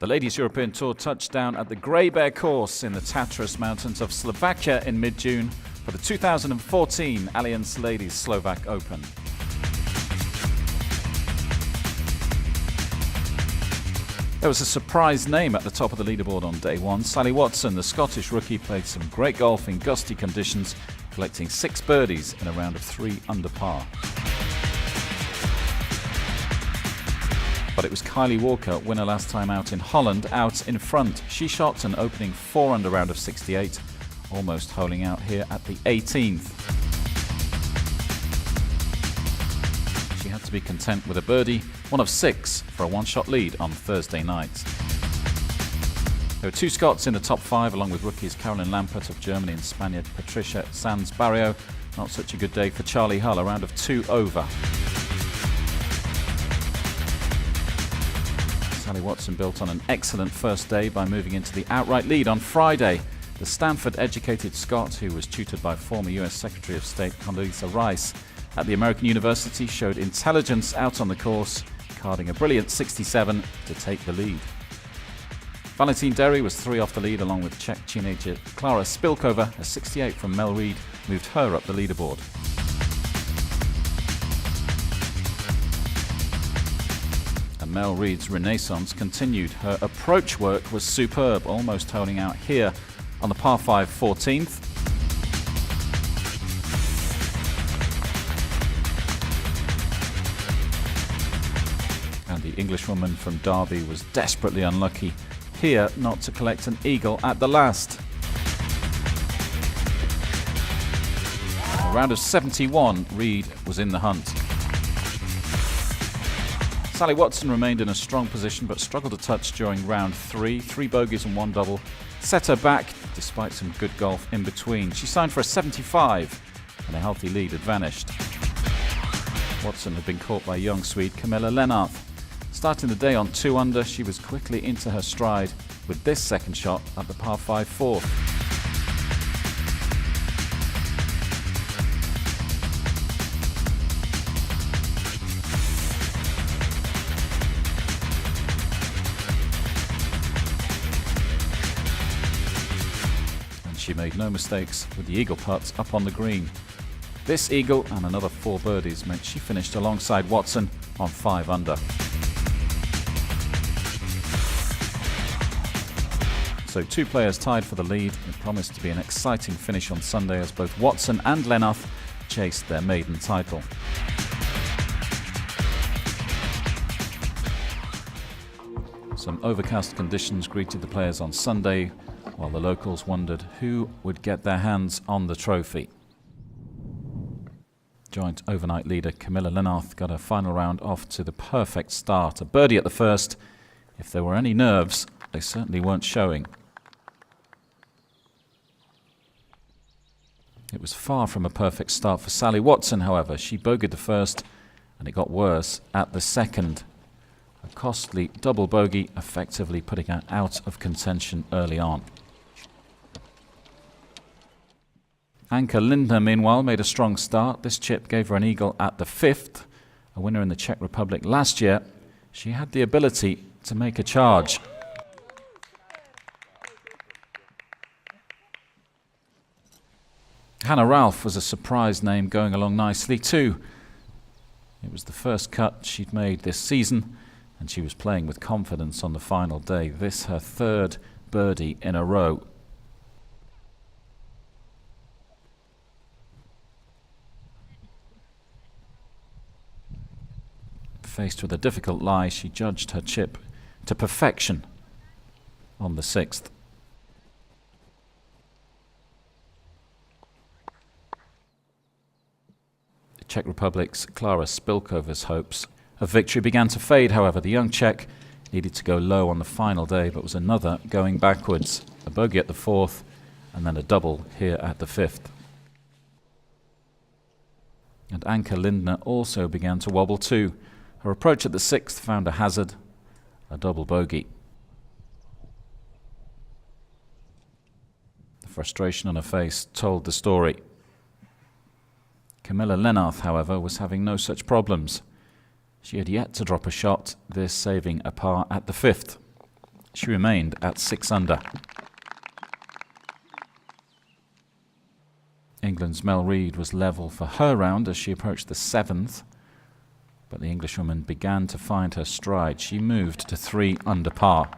The Ladies European Tour touched down at the Grey Bear course in the Tatras Mountains of Slovakia in mid-June for the 2014 Allianz Ladies Slovak Open. There was a surprise name at the top of the leaderboard on day one. Sally Watson, the Scottish rookie, played some great golf in gusty conditions, collecting 6 birdies in a round of 3 under par. But it was Kylie Walker, winner last time out in Holland, out in front. She shot an opening 4 under round of 68, almost holing out here at the 18th. She had to be content with a birdie, one of 6 for a one-shot lead on Thursday night. There were 2 Scots in the top 5, along with rookies Caroline Lampert of Germany and Spaniard Patricia Sanz Barrio. Not such a good day for Charlie Hull, a round of 2 over. Sally Watson built on an excellent first day by moving into the outright lead on Friday. The Stanford-educated Scot, who was tutored by former US Secretary of State Condoleezza Rice at the American University, showed intelligence out on the course, carding a brilliant 67 to take the lead. Valentine Derry was 3 off the lead, along with Czech teenager Klara Spilkova. A 68 from Mel Reid moved her up the leaderboard. And Mel Reid's renaissance continued. Her approach work was superb, almost honing out here on the par 5 14th. And the Englishwoman from Derby was desperately unlucky here not to collect an eagle at the last. A round of 71, Reid was in the hunt. Sally Watson remained in a strong position but struggled to touch during round 3. 3 bogeys and 1 double set her back despite some good golf in between. She signed for a 75 and a healthy lead had vanished. Watson had been caught by young Swede Camilla Lennarth. Starting the day on 2 under, she was quickly into her stride with this second shot at the par 5 4th. And she made no mistakes with the eagle putt up on the green. This eagle and another 4 birdies meant she finished alongside Watson on 5 under. So 2 players tied for the lead. It promised to be an exciting finish on Sunday as both Watson and Lennarth chased their maiden title. Some overcast conditions greeted the players on Sunday, while the locals wondered who would get their hands on the trophy. Joint overnight leader Camilla Lennarth got her final round off to the perfect start. A birdie at the first. If there were any nerves, they certainly weren't showing. It was far from a perfect start for Sally Watson, however. She bogeyed the first, and it got worse at the second. A costly double bogey, effectively putting her out of contention early on. Anka Lindner, meanwhile, made a strong start. This chip gave her an eagle at the 5th. A winner in the Czech Republic last year, she had the ability to make a charge. Hannah Ralph was a surprise name, going along nicely too. It was the first cut she'd made this season, and she was playing with confidence on the final day. This her 3rd birdie in a row. Faced with a difficult lie, she judged her chip to perfection on the 6th. Czech Republic's Klara Spilkova's hopes of victory began to fade, however. The young Czech needed to go low on the final day, but was another going backwards. A bogey at the 4th, and then a double here at the 5th. And Anka Lindner also began to wobble too. Her approach at the 6th found a hazard, a double bogey. The frustration on her face told the story. Camilla Lennarth, however, was having no such problems. She had yet to drop a shot, this saving a par at the 5th. She remained at 6 under. England's Mel Reid was level for her round as she approached the 7th, but the Englishwoman began to find her stride. She moved to 3 under par.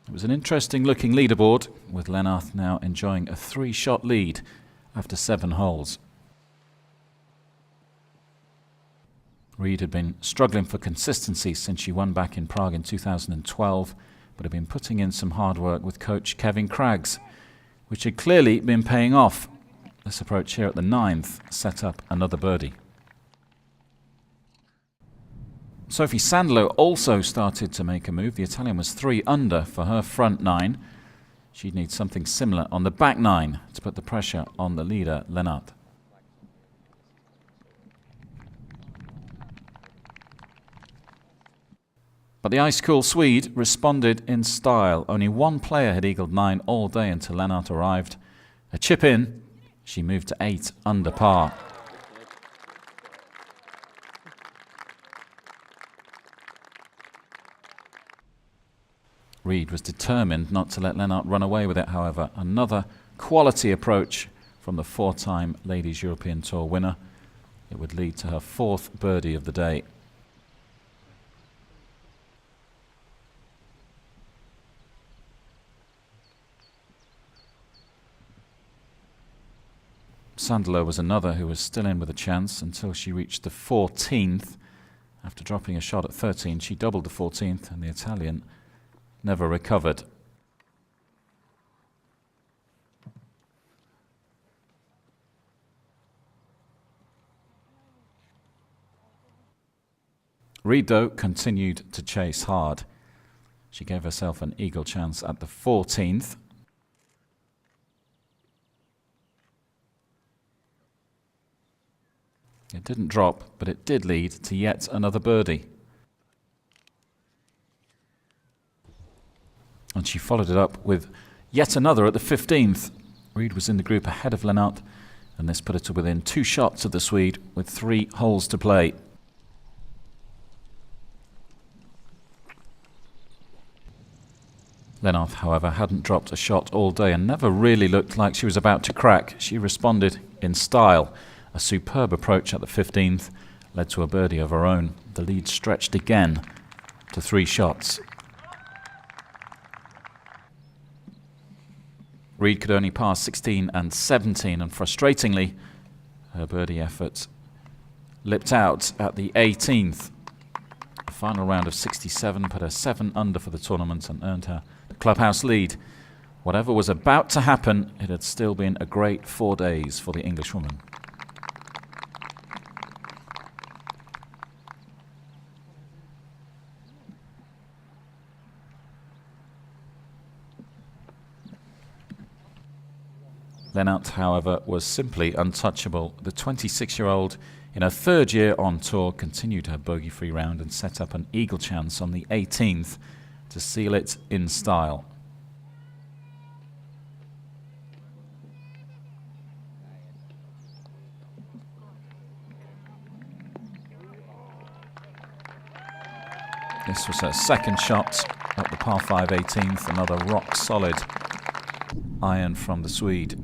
It was an interesting looking leaderboard, with Lennarth now enjoying a 3-shot lead after 7 holes. Reid had been struggling for consistency since she won back in Prague in 2012, but had been putting in some hard work with coach Kevin Craggs, which had clearly been paying off. This approach here at the 9th set up another birdie. Sophie Sandalo also started to make a move. The Italian was 3 under for her front 9. She'd need something similar on the back 9 to put the pressure on the leader, Lennarth. But the ice-cool Swede responded in style. Only one player had eagled 9 all day until Lennarth arrived. A chip in, she moved to 8 under par. Reid was determined not to let Lennarth run away with it, however. Another quality approach from the 4-time Ladies European Tour winner. It would lead to her 4th birdie of the day. Sandalo was another who was still in with a chance until she reached the 14th. After dropping a shot at 13, she doubled the 14th, and the Italian never recovered. Reid, though, continued to chase hard. She gave herself an eagle chance at the 14th. It didn't drop, but it did lead to yet another birdie. And she followed it up with yet another at the 15th. Reid was in the group ahead of Lennarth, and this put her to within 2 shots of the Swede with 3 holes to play. Lennarth, however, hadn't dropped a shot all day and never really looked like she was about to crack. She responded in style. A superb approach at the 15th led to a birdie of her own. The lead stretched again to 3 shots. Reid could only pass 16 and 17, and frustratingly, her birdie efforts lipped out at the 18th. The final round of 67 put her 7 under for the tournament and earned her the clubhouse lead. Whatever was about to happen, it had still been a great 4 days for the Englishwoman. Lennarth, however, was simply untouchable. The 26-year-old, in her 3rd year on tour, continued her bogey-free round and set up an eagle chance on the 18th to seal it in style. This was her 2nd shot at the par 5 18th, another rock-solid iron from the Swede.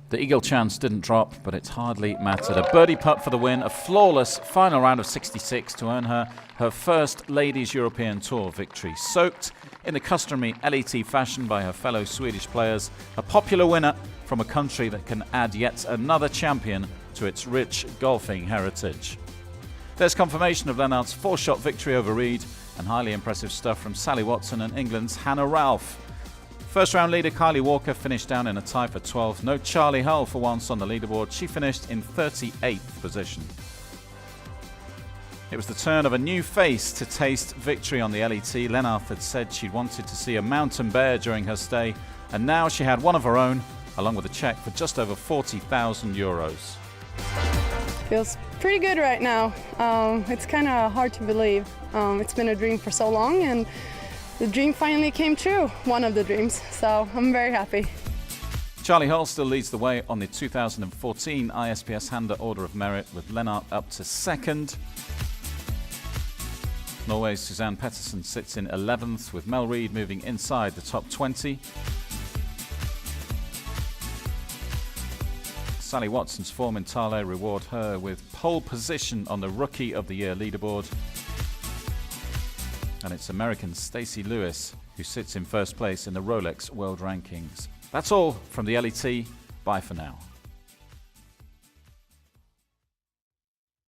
The eagle chance didn't drop, but it hardly mattered. A birdie putt for the win, a flawless final round of 66 to earn her her 1st Ladies European Tour victory. Soaked in the customary LET fashion by her fellow Swedish players, a popular winner from a country that can add yet another champion to its rich golfing heritage. There's confirmation of Lennarth's 4-shot victory over Reid, and highly impressive stuff from Sally Watson and England's Hannah Ralph. First round leader Kylie Walker finished down in a tie for 12th. No Charlie Hull for once on the leaderboard. She finished in 38th position. It was the turn of a new face to taste victory on the LET. Lennarth had said she'd wanted to see a mountain bear during her stay, and now she had one of her own, along with a cheque for just over €40,000. Feels pretty good right now. It's kind of hard to believe. It's been a dream for so long, and the dream finally came true, one of the dreams, so I'm very happy. Charlie Hull still leads the way on the 2014 ISPS Handa Order of Merit, with Lennarth up to second. Norway's Suzanne Pettersen sits in 11th, with Mel Reid moving inside the top 20. Sally Watson's form in Tale reward her with pole position on the Rookie of the Year leaderboard. And it's American Stacey Lewis who sits in first place in the Rolex World Rankings. That's all from the LET. Bye for now.